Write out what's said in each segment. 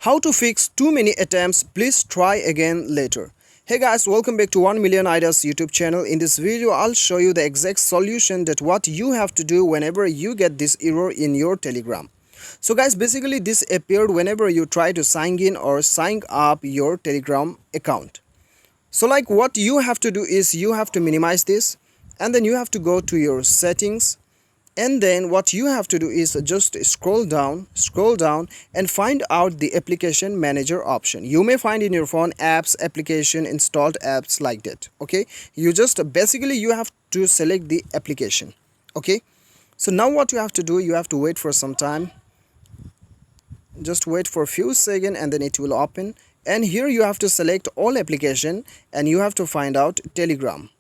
How to fix too many attempts, please try again later. Hey guys, welcome back to 1 Million Ideas YouTube channel. In this video I'll show you the exact solution that what you have to do whenever you get this error in your Telegram. So guys, basically this appeared whenever you try to sign in or sign up your Telegram account. So like what you have to do is you have to minimize this, and then you have to go to your settings, and then what you have to do is just scroll down and find out the application manager option. You may find in your phone apps, application, installed apps, like that. Okay, you just basically you have to select the application. Okay, so now what you have to do, you have to wait for some time. Just wait for a few seconds and then it will open, and here you have to select all application and you have to find out Telegram.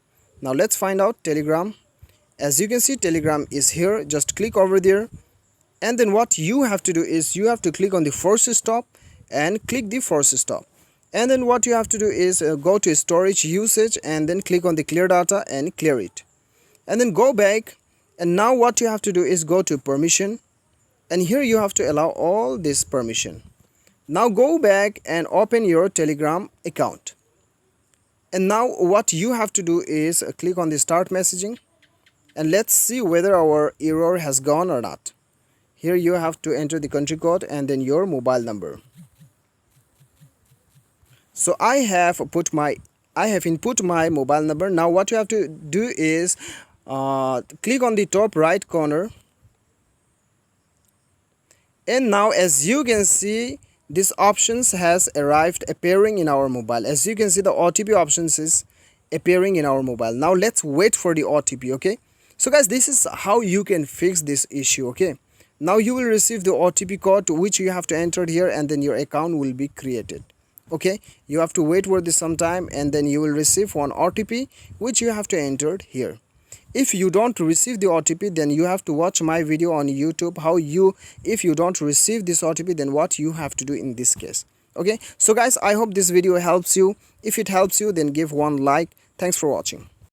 Now let's find out Telegram. As you can see, Telegram is here. Just click over there, and then what you have to do is you have to click on the force stop and click the force stop, and then what you have to do is go to storage usage and then click on the clear data and clear it, and then go back. And now what you have to do is go to permission, and here you have to allow all this permission. Now go back and open your Telegram account, and now what you have to do is click on the start messaging, and let's see whether our error has gone or not. Here you have to enter the country code and then your mobile number. So I have input my mobile number. Now what you have to do is click on the top right corner, and now as you can see, this options has arrived appearing in our mobile. As you can see, the OTP options is appearing in our mobile. Now let's wait for the OTP. Okay, so guys, this is how you can fix this issue. Okay, now you will receive the OTP code which you have to enter here, and then your account will be created. Okay, you have to wait for this some time, and then you will receive one OTP which you have to enter here. If you don't receive the OTP, then you have to watch my video on YouTube if you don't receive this OTP, then what you have to do in this case. Okay, so guys, I hope this video helps you. If it helps you, then give one like. Thanks for watching.